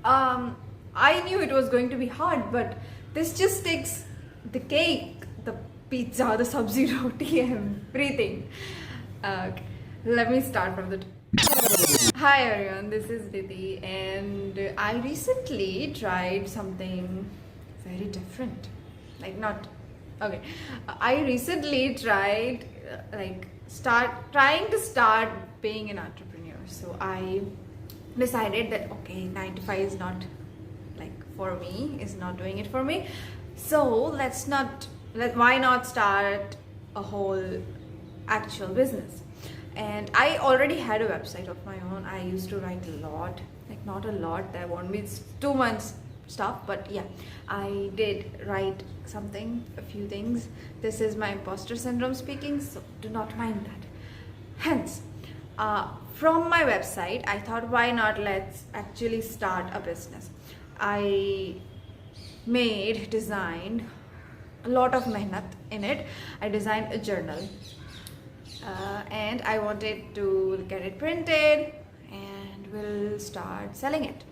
I knew it was going to be hard, but this just takes the cake, the pizza, the sabzi roti, everything. Okay, let me start from the top. Hi everyone, this is Didi, and I recently tried something very different. Like, not okay. I recently tried trying to start being an entrepreneur. So I decided that okay, 9 to 5 is not for me, is not doing it for me. So why not start a whole actual business? And I already had a website of my own. I used to write a lot, not a lot, there won't be too much stuff, but yeah, I did write something, a few things. This is my imposter syndrome speaking, so do not mind that. Hence, from my website, I thought, why not let's actually start a business. I designed a lot of mehnat in it. I designed a journal, and I wanted to get it printed and we'll start selling it.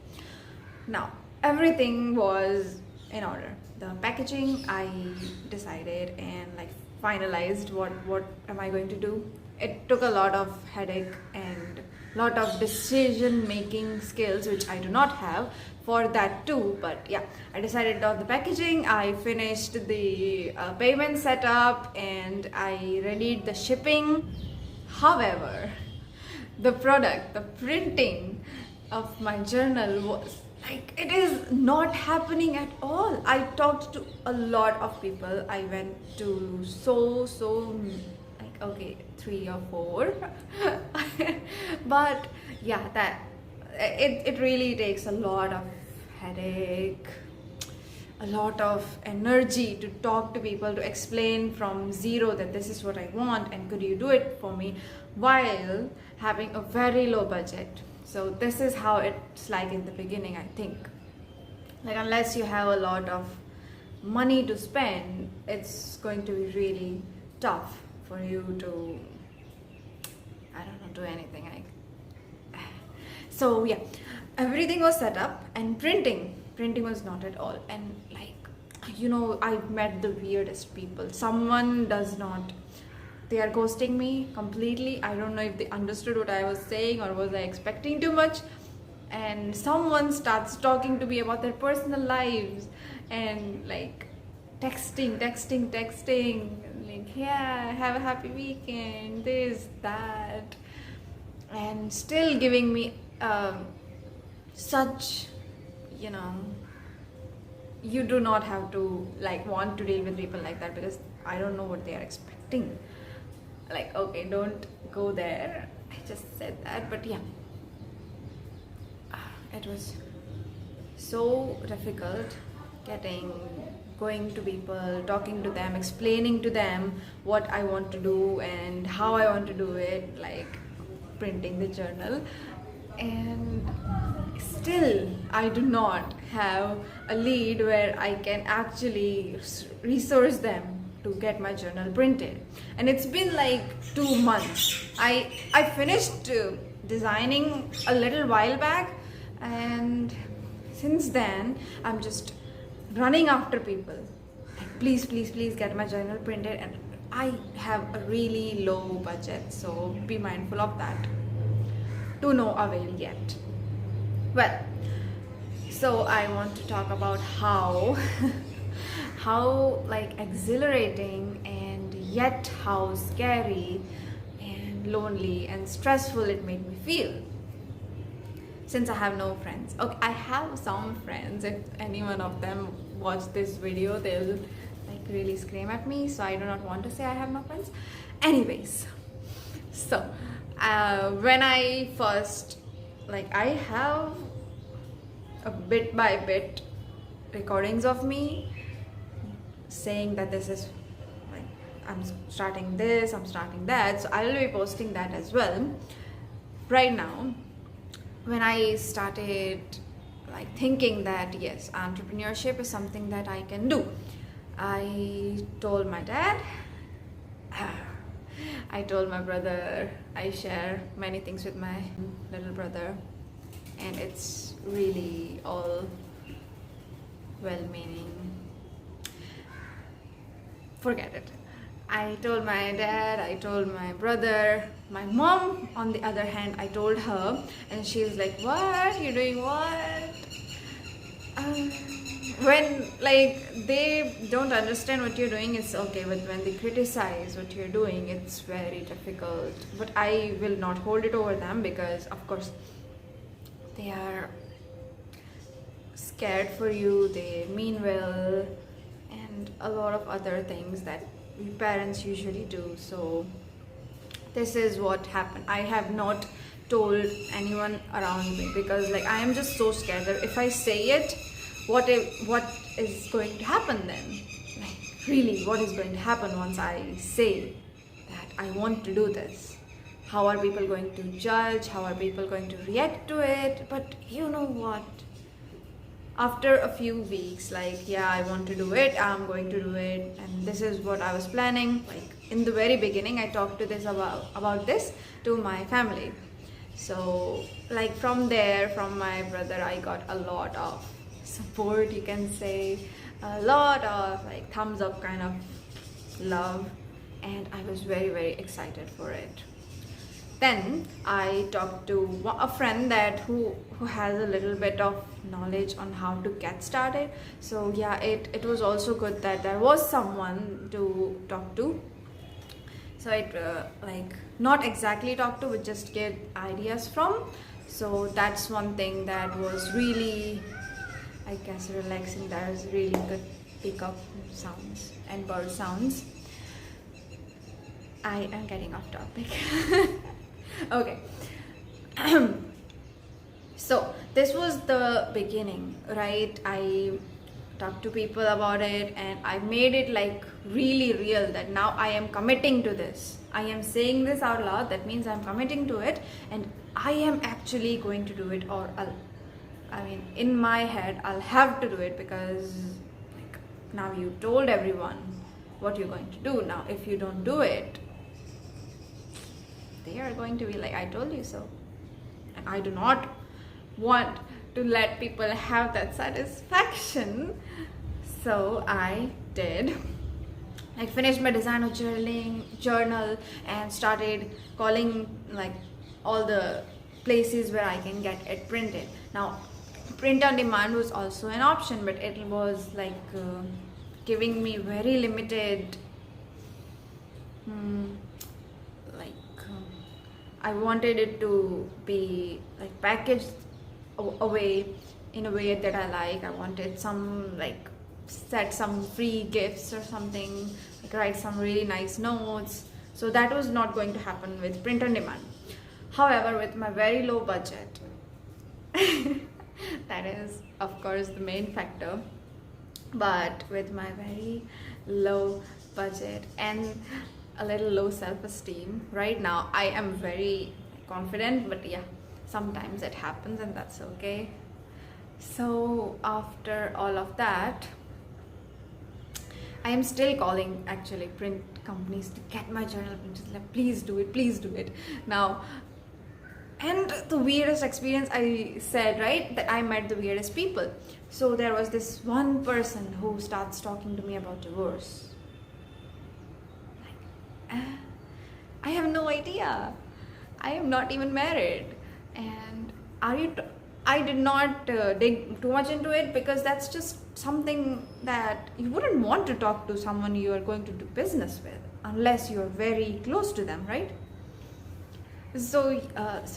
Now, everything was in order. The packaging, I decided and finalized what am I going to do. It took a lot of headache and lot of decision making skills, which I do not have for that too, but yeah, I decided on the packaging. I finished the payment setup and I readied the shipping. However, the product, the printing of my journal was it is not happening at all. I talked to a lot of people. I went to okay, 3 or 4 but yeah, that it really takes a lot of headache, a lot of energy to talk to people, to explain from zero that this is what I want and could you do it for me, while having a very low budget. So this is how it's like in the beginning, I think. Unless you have a lot of money to spend, it's going to be really tough for you to, I don't know, do anything. So yeah, everything was set up, and printing was not at all. And I've met the weirdest people. Someone does not, they are ghosting me completely. I don't know if they understood what I was saying or was I expecting too much. And someone starts talking to me about their personal lives and texting, yeah, have a happy weekend, this, that, and still giving me such, you do not have to want to deal with people like that, because I don't know what they are expecting. Okay, don't go there. I just said that, but yeah, it was so difficult going to people, talking to them, explaining to them what I want to do and how I want to do it, printing the journal. And still I do not have a lead where I can actually resource them to get my journal printed. And it's been 2 months. I finished designing a little while back, and since then I'm just running after people, please get my journal printed, and I have a really low budget, so be mindful of that. To no avail yet. Well, so I want to talk about how exhilarating and yet how scary and lonely and stressful it made me feel, since I have no friends. Okay, I have some friends. If any one of them watch this video, they'll really scream at me, so I do not want to say I have no friends. Anyways, so when I first I have a bit by bit recordings of me saying that this is I'm starting this, I'm starting that, so I will be posting that as well. Right now, when I started thinking that yes, entrepreneurship is something that I can do, I told my dad, I told my brother. I share many things with my little brother, and it's really all well-meaning. Forget it. I told my dad, I told my brother, my mom on the other hand, I told her, and she's like, what? You're doing what? Um, when like they don't understand what you're doing, it's okay, but when they criticize what you're doing, it's very difficult. But I will not hold it over them, because of course they are scared for you, they mean well, and a lot of other things that we parents usually do. So this is what happened. I have not told anyone around me, because like I am just so scared that if I say it, what is going to happen then? Like really, what is going to happen once I say that I want to do this? How are people going to judge? How are people going to react to it? But you know what? After a few weeks, like, yeah, I want to do it, I'm going to do it, and this is what I was planning. Like in the very beginning, I talked to this about this to my family. So like from there, from my brother, I got a lot of support, you can say, a lot of like thumbs up kind of love, and I was very, very excited for it. Then I talked to a friend that who has a little bit of knowledge on how to get started. So yeah, it was also good that there was someone to talk to. So it like not exactly talk to, but just get ideas from. So that's one thing that was really, I guess, relaxing. That was really good pickup sounds and bird sounds. I am getting off topic. Okay. So this was the beginning, right? I talked to people about it, and I made it like really real, that now I am committing to this. I am saying this out loud. That means I'm committing to it, and I am actually going to do it, or I mean, in my head, I'll have to do it, because like now you told everyone what you're going to do. Now, if you don't do it, they are going to be like, I told you so. And I do not want to let people have that satisfaction. So I did. I finished my designer journal and started calling like all the places where I can get it printed. Now, print on demand was also an option, but it was like giving me very limited I wanted it to be like packaged away in a way that I like. I wanted some like set some free gifts or something, like write some really nice notes. So that was not going to happen with print on demand. However, with my very low budget, that is of course the main factor, but with my very low budget and a little low self-esteem right now, I am very confident, but yeah, sometimes it happens, and that's okay. So after all of that, I am still calling actually print companies to get my journal printed. Like, please do it now. And the weirdest experience, I said, right, that I met the weirdest people. So there was this one person who starts talking to me about divorce. I have no idea. I am not even married. And I did not dig too much into it, because that's just something that you wouldn't want to talk to someone you are going to do business with unless you're very close to them, right? So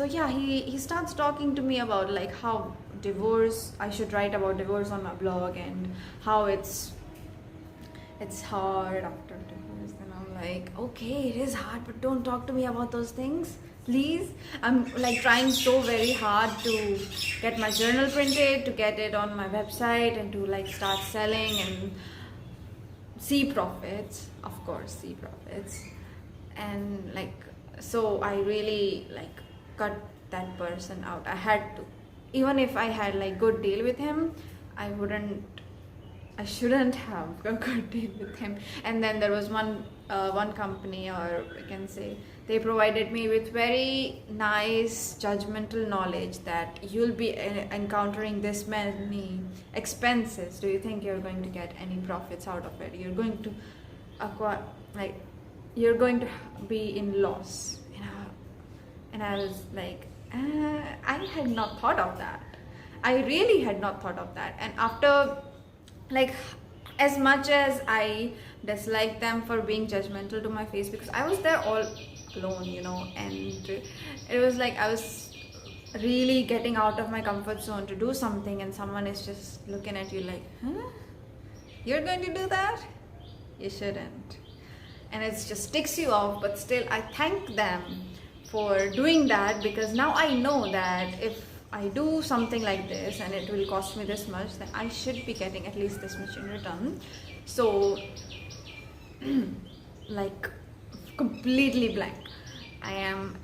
yeah, he starts talking to me about like how divorce, I should write about divorce on my blog, and how it's hard after divorce. And I'm like, okay, it is hard, but don't talk to me about those things, please. I'm like trying so very hard to get my journal printed, to get it on my website, and to like start selling and see profits, of course, see profits. And like, so I really like cut that person out. I had to. Even if I had like good deal with him, I shouldn't have a good deal with him. And then there was one one company, or I can say they provided me with very nice judgmental knowledge that you'll be encountering this many expenses. Do you think you're going to get any profits out of it? You're going to acquire, like, you're going to be in loss. And I was like, I had not thought of that. I really had not thought of that. And after, like, as much as I dislike them for being judgmental to my face, because I was there all alone, and it was like I was really getting out of my comfort zone to do something, and someone is just looking at you like, huh? You're going to do that? You shouldn't. And it just ticks you off, but still I thank them for doing that, because now I know that if I do something like this and it will cost me this much, then I should be getting at least this much in return. So like completely blank. I am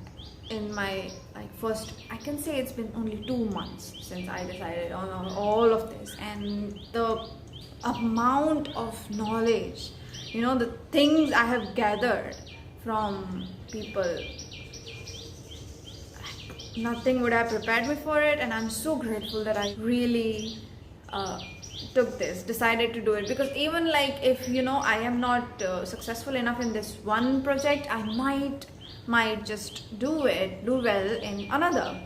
in my first, I can say it's been only 2 months since I decided on all of this, and the amount of knowledge, the things I have gathered from people, nothing would have prepared me for it. And I'm so grateful that I really decided to do it, because even like if I am not successful enough in this one project, I might just do well in another.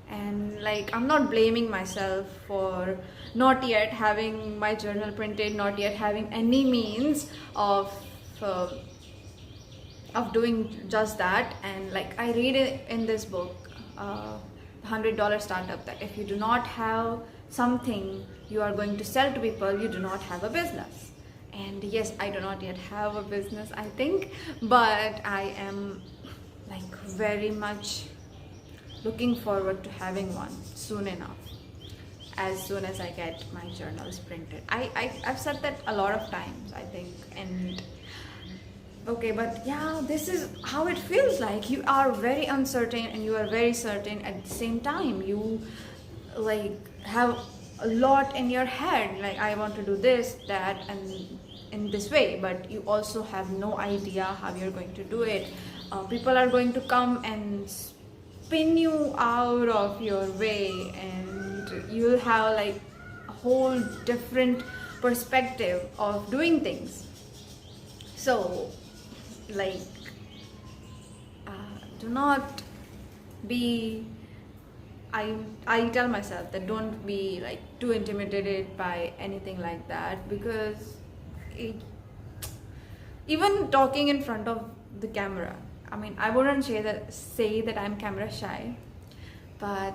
And like, I'm not blaming myself for not yet having my journal printed, not yet having any means of doing just that. And like, I read it in this book, $100 startup, that if you do not have something you are going to sell to people, you do not have a business. And yes, I do not yet have a business, I think, but I am like very much looking forward to having one soon enough, as soon as I get my journals printed. I've said that a lot of times, I think. And okay, but yeah, this is how it feels like. You are very uncertain and you are very certain at the same time. You like have a lot in your head, like I want to do this, that, and in this way, but you also have no idea how you're going to do it. People are going to come and spin you out of your way, and you'll have like a whole different perspective of doing things. So like, do not be, I tell myself that don't be like too intimidated by anything like that, because even talking in front of the camera, I mean, I wouldn't say that I'm camera shy, but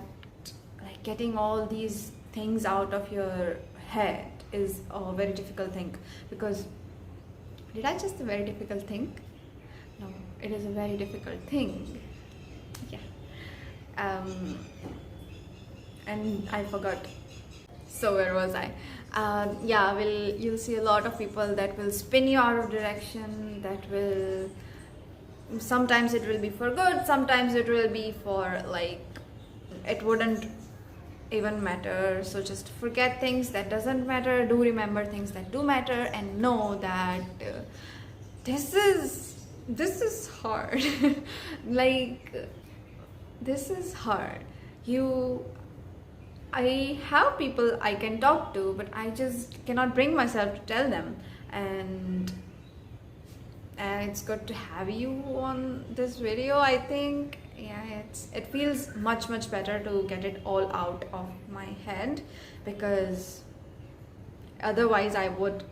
like getting all these things out of your head is a very difficult thing. Because did I just say very difficult thing? No, it is a very difficult thing. Yeah. And I forgot. So where was I? Yeah, you'll see a lot of people that will spin you out of direction, that will, sometimes it will be for good, sometimes it will be for like, it wouldn't even matter. So just forget things that doesn't matter, do remember things that do matter, and know that this is hard. Like, this is hard. I have people I can talk to, but I just cannot bring myself to tell them. And it's good to have you on this video, I think. Yeah, it feels much better to get it all out of my head, because otherwise I would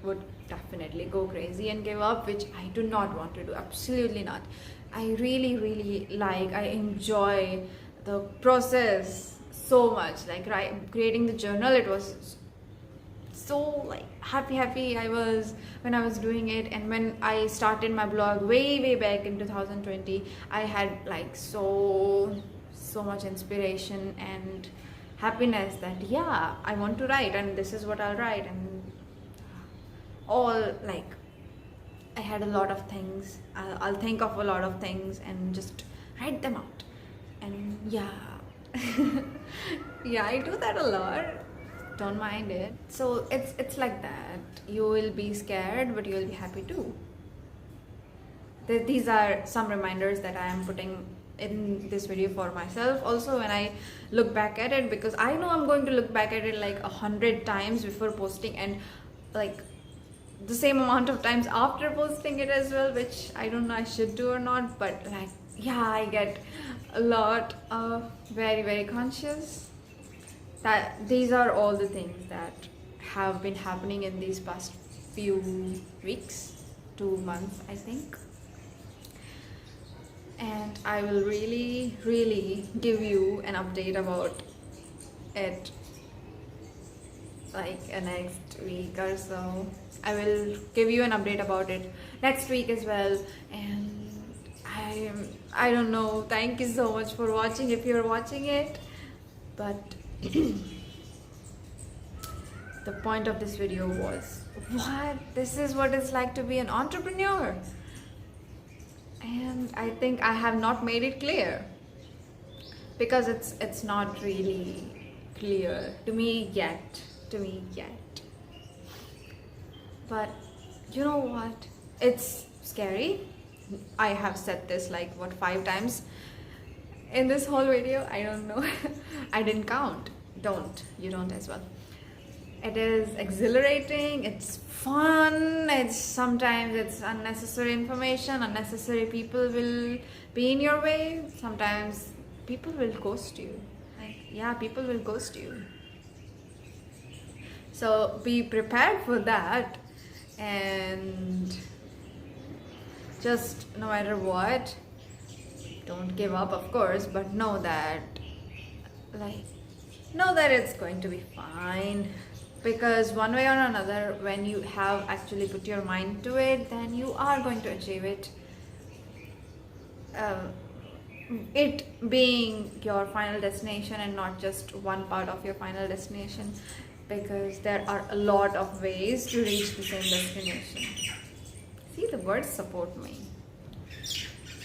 definitely go crazy and give up, which I do not want to do. Absolutely not. I really I enjoy the process so much. Like creating the journal, it was so like happy I was when I was doing it. And when I started my blog way back in 2020, I had like so much inspiration and happiness that yeah, I want to write, and this is what I'll write. And all like, I had a lot of things, I'll think of a lot of things and just write them out. And yeah. Yeah, I do that a lot, don't mind it. So it's like that. You will be scared, but you will be happy too. these are some reminders that I am putting in this video for myself also when I look back at it, because I know I'm going to look back at it like 100 times before posting, and like the same amount of times after posting it as well, which I don't know I should do or not. But like, yeah, I get a lot of very conscious that these are all the things that have been happening in these past few weeks, 2 months I think. And I will really give you an update about it like next week or so. I will give you an update about it next week as well. And I don't know, thank you so much for watching if you're watching it. But the point of this video was, what, this is what it's like to be an entrepreneur. And I think I have not made it clear, because it's not really clear to me yet. But you know what? It's scary. I have said this like what, 5 times in this whole video. I don't know. I didn't count. You don't as well. It is exhilarating, it's fun, sometimes it's unnecessary information, unnecessary people will be in your way, sometimes people will ghost you. Like, yeah, people will ghost you. So be prepared for that, and just no matter what, don't give up, of course, but know that it's going to be fine. Because one way or another, when you have actually put your mind to it, then you are going to achieve it. It being your final destination and not just one part of your final destination, because there are a lot of ways to reach the same destination. See, the words support me.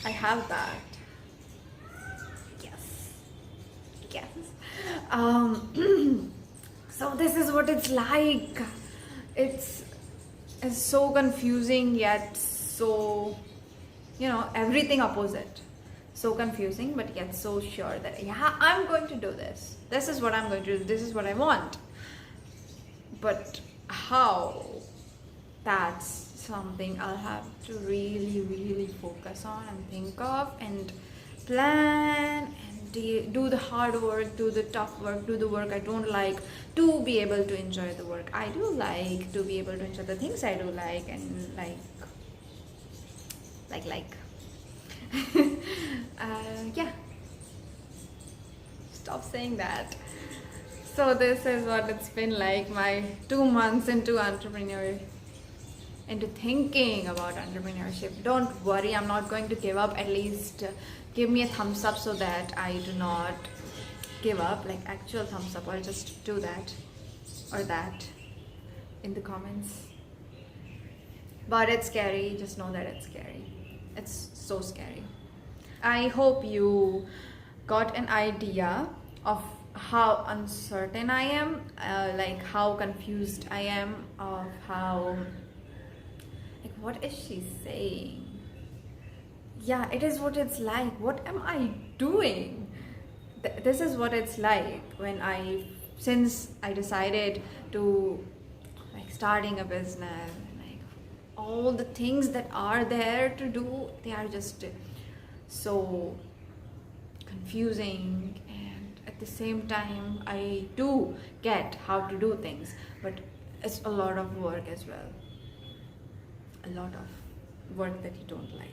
I have that. Yes. So this is what it's like. It's so confusing, yet so, everything opposite. So confusing, but yet so sure that, yeah, I'm going to do this. This is what I'm going to do. This is what I want. But how? That's something I'll have to really focus on and think of and plan and do the hard work, do the tough work, do the work I don't like, to be able to enjoy the work I do like, to be able to enjoy the things I do like, and like yeah, stop saying that. So this is what it's been like, my 2 months into thinking about entrepreneurship. Don't worry, I'm not going to give up. At least give me a thumbs up so that I do not give up, like actual thumbs up, or just do that or that in the comments. But it's scary, just know that it's scary. It's so scary. I hope you got an idea of how uncertain I am, like how confused I am, of how, like, what is she saying? Yeah, it is what it's like. What am I doing? This is what it's like when since I decided to like starting a business, like all the things that are there to do, they are just so confusing. And at the same time, I do get how to do things, but it's a lot of work as well. A lot of work that you don't like.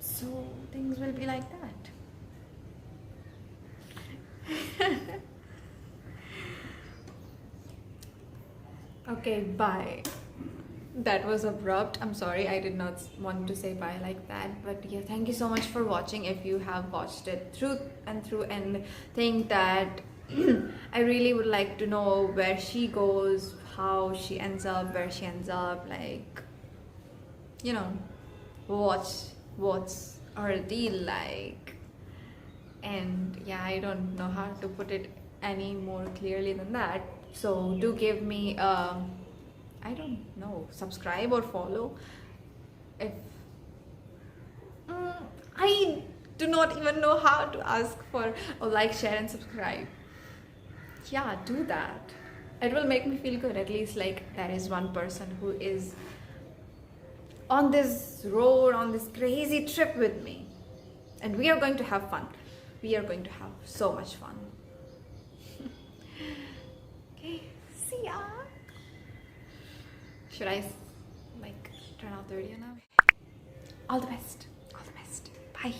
So things will be like that. Okay, bye. That was abrupt. I'm sorry, I did not want to say bye like that. But yeah, thank you so much for watching. If you have watched it through and think that I really would like to know where she goes, how she ends up, where she ends up, like, what's her deal like. And yeah, I don't know how to put it any more clearly than that. So do give me I don't know, subscribe or follow. if I do not even know how to ask for a like, share, and subscribe. Yeah, do that. It will make me feel good. At least, like, there is one person who is on this road, on this crazy trip with me, and we are going to have fun. We are going to have so much fun. Okay, see ya. Should I like turn off the video now? All the best. All the best. Bye.